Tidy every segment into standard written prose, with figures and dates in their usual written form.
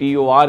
TOR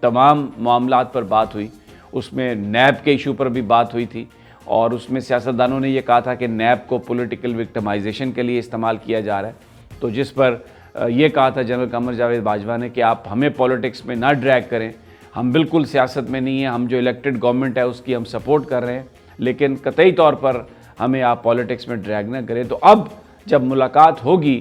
تمام معاملات پر بات ہوئی، اس میں نیب کے ایشو پر بھی بات ہوئی تھی، اور اس میں سیاستدانوں نے یہ کہا تھا کہ نیب کو پولیٹیکل وکٹمائزیشن کے لیے استعمال کیا جا رہا ہے، تو جس پر یہ کہا تھا جنرل قمر جاوید باجوہ نے کہ آپ ہمیں پولیٹکس میں نہ ڈریگ کریں، ہم بالکل سیاست میں نہیں ہیں، ہم جو الیکٹڈ گورنمنٹ ہے اس کی ہم سپورٹ کر رہے ہیں، لیکن قطعی طور پر ہمیں آپ پولیٹکس میں ڈریگ نہ کریں۔ تو اب جب ملاقات ہوگی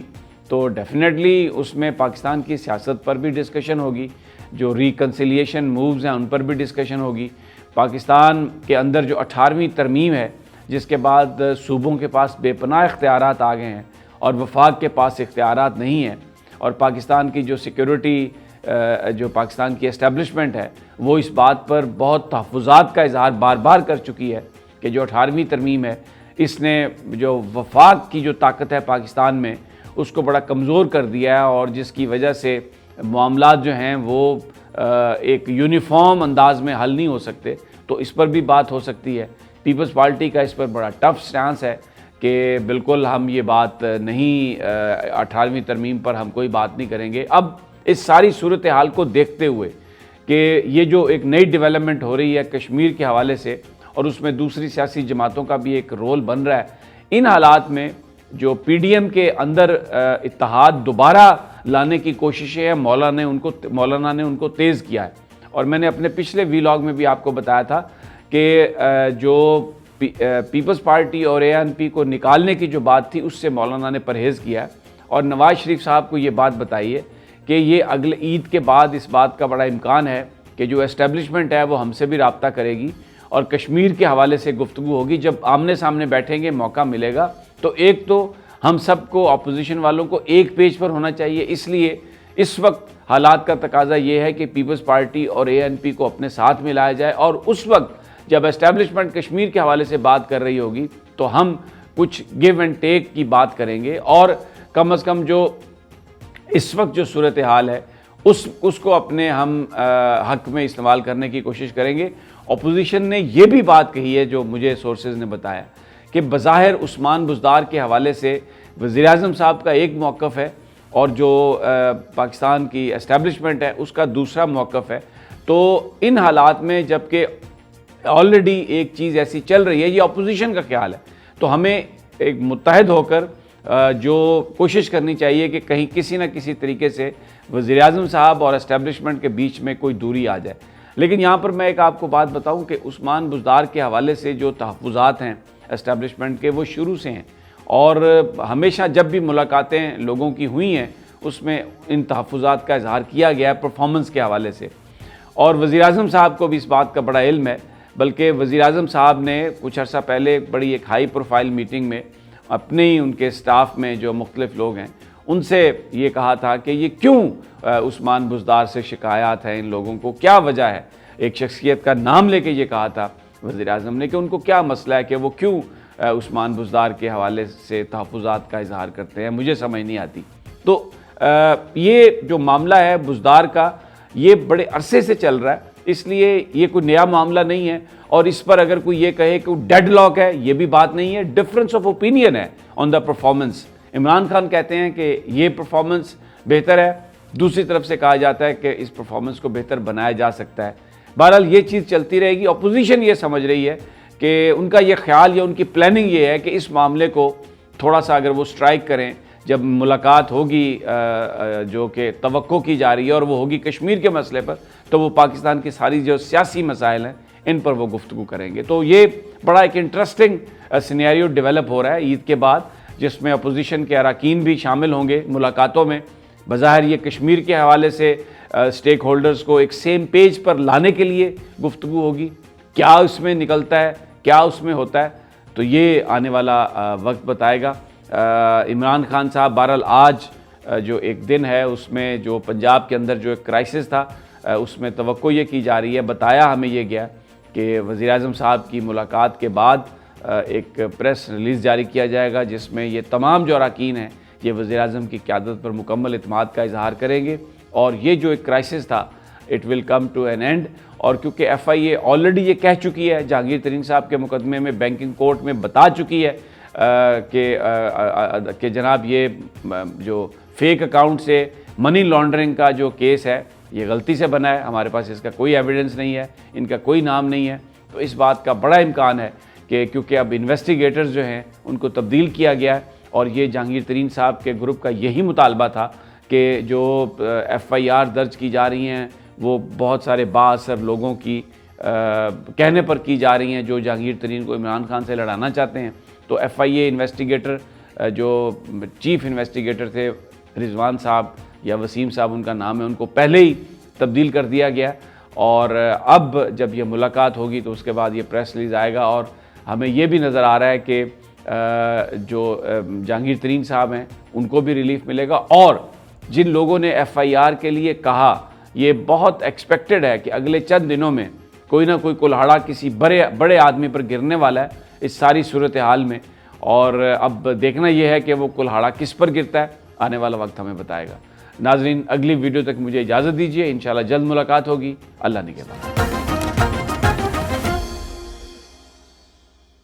تو ڈیفینیٹلی اس میں پاکستان کی سیاست پر بھی ڈسکشن ہوگی، جو ریکنسیلیشن مووز ہیں ان پر بھی ڈسکشن ہوگی، پاکستان کے اندر جو 18ویں ترمیم ہے جس کے بعد صوبوں کے پاس بے پناہ اختیارات آ گئے ہیں اور وفاق کے پاس اختیارات نہیں ہیں، اور پاکستان کی جو سیکیورٹی جو پاکستان کی اسٹیبلشمنٹ ہے وہ اس بات پر بہت تحفظات کا اظہار بار بار کر چکی ہے کہ جو 18ویں ترمیم ہے اس نے جو وفاق کی جو طاقت ہے پاکستان میں اس کو بڑا کمزور کر دیا ہے، اور جس کی وجہ سے معاملات جو ہیں وہ ایک یونیفارم انداز میں حل نہیں ہو سکتے، تو اس پر بھی بات ہو سکتی ہے۔ پیپلز پارٹی کا اس پر بڑا ٹف سٹانس ہے کہ بالکل ہم یہ بات نہیں، 18ویں ترمیم پر ہم کوئی بات نہیں کریں گے۔ اب اس ساری صورتحال کو دیکھتے ہوئے کہ یہ جو ایک نئی ڈیولپمنٹ ہو رہی ہے کشمیر کے حوالے سے، اور اس میں دوسری سیاسی جماعتوں کا بھی ایک رول بن رہا ہے، ان حالات میں جو پی ڈی ایم کے اندر اتحاد دوبارہ لانے کی کوششیں ہیں، مولانا نے ان کو تیز کیا ہے، اور میں نے اپنے پچھلے ویلاگ میں بھی آپ کو بتایا تھا کہ جو پیپلز پارٹی اور اے این پی کو نکالنے کی جو بات تھی اس سے مولانا نے پرہیز کیا ہے، اور نواز شریف صاحب کو یہ بات بتائی ہے کہ یہ اگلے عید کے بعد اس بات کا بڑا امکان ہے کہ جو اسٹیبلشمنٹ ہے وہ ہم سے بھی رابطہ کرے گی اور کشمیر کے حوالے سے گفتگو ہوگی۔ جب آمنے سامنے بیٹھیں گے موقع ملے گا تو ایک تو ہم سب کو، اپوزیشن والوں کو ایک پیج پر ہونا چاہیے، اس لیے اس وقت حالات کا تقاضا یہ ہے کہ پیپلز پارٹی اور اے این پی کو اپنے ساتھ ملایا جائے، اور اس وقت جب اسٹیبلشمنٹ کشمیر کے حوالے سے بات کر رہی ہوگی تو ہم کچھ گیو اینڈ ٹیک کی بات کریں گے، اور کم از کم جو اس وقت جو صورتحال ہے اس کو اپنے ہم حق میں استعمال کرنے کی کوشش کریں گے۔ اپوزیشن نے یہ بھی بات کہی ہے جو مجھے سورسز نے بتایا کہ بظاہر عثمان بزدار کے حوالے سے وزیر اعظم صاحب کا ایک موقف ہے اور جو پاکستان کی اسٹیبلشمنٹ ہے اس کا دوسرا موقف ہے، تو ان حالات میں جب کہ آلریڈی ایک چیز ایسی چل رہی ہے، یہ اپوزیشن کا خیال ہے، تو ہمیں ایک متحد ہو کر جو کوشش کرنی چاہیے کہ کہیں کسی نہ کسی طریقے سے وزیر اعظم صاحب اور اسٹیبلشمنٹ کے بیچ میں کوئی دوری آ جائے۔ لیکن یہاں پر میں ایک آپ کو بات بتاؤں کہ عثمان بزدار کے حوالے سے جو تحفظات ہیں اسٹیبلشمنٹ کے وہ شروع سے ہیں، اور ہمیشہ جب بھی ملاقاتیں لوگوں کی ہوئی ہیں اس میں ان تحفظات کا اظہار کیا گیا ہے پرفارمنس کے حوالے سے، اور وزیر اعظم صاحب کو بھی اس بات کا بڑا علم ہے، بلکہ وزیر اعظم صاحب نے کچھ عرصہ پہلے بڑی ایک ہائی پروفائل میٹنگ میں اپنے ہی ان کے سٹاف میں جو مختلف لوگ ہیں ان سے یہ کہا تھا کہ یہ کیوں عثمان بزدار سے شکایات ہیں، ان لوگوں کو کیا وجہ ہے، ایک شخصیت کا نام لے کے یہ کہا تھا وزیر اعظم نے کہ ان کو کیا مسئلہ ہے کہ وہ کیوں عثمان بزدار کے حوالے سے تحفظات کا اظہار کرتے ہیں، مجھے سمجھ نہیں آتی۔ تو یہ جو معاملہ ہے بزدار کا یہ بڑے عرصے سے چل رہا ہے، اس لیے یہ کوئی نیا معاملہ نہیں ہے، اور اس پر اگر کوئی یہ کہے کہ ڈیڈ لاک ہے، یہ بھی بات نہیں ہے، ڈفرنس آف اوپینین ہے آن دا پرفارمنس۔ عمران خان کہتے ہیں کہ یہ پرفارمنس بہتر ہے، دوسری طرف سے کہا جاتا ہے کہ اس پرفارمنس کو بہتر بنایا جا سکتا ہے۔ بہرحال یہ چیز چلتی رہے گی۔ اپوزیشن یہ سمجھ رہی ہے کہ ان کا یہ خیال یا ان کی پلاننگ یہ ہے کہ اس معاملے کو تھوڑا سا اگر وہ سٹرائک کریں، جب ملاقات ہوگی جو کہ توقع کی جا رہی ہے اور وہ ہوگی کشمیر کے مسئلے پر، تو وہ پاکستان کی ساری جو سیاسی مسائل ہیں ان پر وہ گفتگو کریں گے۔ تو یہ بڑا ایک انٹرسٹنگ سینیریو ڈیولپ ہو رہا ہے عید کے بعد، جس میں اپوزیشن کے اراکین بھی شامل ہوں گے ملاقاتوں میں۔ بظاہر یہ کشمیر کے حوالے سے سٹیک ہولڈرز کو ایک سیم پیج پر لانے کے لیے گفتگو ہوگی، کیا اس میں نکلتا ہے، کیا اس میں ہوتا ہے، تو یہ آنے والا وقت بتائے گا۔ عمران خان صاحب بہرحال آج جو ایک دن ہے اس میں جو پنجاب کے اندر جو ایک کرائسس تھا اس میں توقع یہ کی جا رہی ہے، بتایا ہمیں یہ گیا کہ وزیر اعظم صاحب کی ملاقات کے بعد ایک پریس ریلیز جاری کیا جائے گا جس میں یہ تمام جو اراکین ہیں یہ وزیر اعظم کی قیادت پر مکمل اعتماد کا اظہار کریں گے، اور یہ جو ایک کرائسس تھا it will come to an end. اور کیونکہ ایف آئی اے آلریڈی یہ کہہ چکی ہے، جہانگیر ترین صاحب کے مقدمے میں بینکنگ کورٹ میں بتا چکی ہے کہ جناب یہ جو فیک اکاؤنٹ سے منی لانڈرنگ کا جو کیس ہے یہ غلطی سے بنا ہے، ہمارے پاس اس کا کوئی ایویڈنس نہیں ہے، ان کا کوئی نام نہیں ہے، تو اس بات کا بڑا امکان ہے کہ کیونکہ اب انویسٹیگیٹرز جو ہیں ان کو تبدیل کیا گیا ہے، اور یہ جہانگیر ترین صاحب کے گروپ کا یہی مطالبہ تھا کہ جو ایف آئی آر درج کی جا رہی ہیں وہ بہت سارے بااثر لوگوں کی کہنے پر کی جا رہی ہیں جو جہانگیر ترین کو عمران خان سے لڑانا چاہتے ہیں۔ تو ایف آئی اے انویسٹیگیٹر جو چیف انویسٹیگیٹر تھے رضوان صاحب یا وسیم صاحب ان کا نام ہے، ان کو پہلے ہی تبدیل کر دیا گیا، اور اب جب یہ ملاقات ہوگی تو اس کے بعد یہ پریس ریلیز آئے گا، اور ہمیں یہ بھی نظر آ رہا ہے کہ جو جہانگیر ترین صاحب ہیں ان کو بھی ریلیف ملے گا، اور جن لوگوں نے ایف آئی آر کے لیے کہا یہ بہت ایکسپیکٹڈ ہے کہ اگلے چند دنوں میں کوئی نہ کوئی کلہاڑا کسی بڑے آدمی پر گرنے والا ہے اس ساری صورتحال میں، اور اب دیکھنا یہ ہے کہ وہ کلہاڑا کس پر گرتا ہے، آنے والا وقت ہمیں بتائے گا۔ ناظرین، اگلی ویڈیو تک مجھے اجازت دیجیے، انشاءاللہ جلد ملاقات ہوگی، اللہ نگہبان۔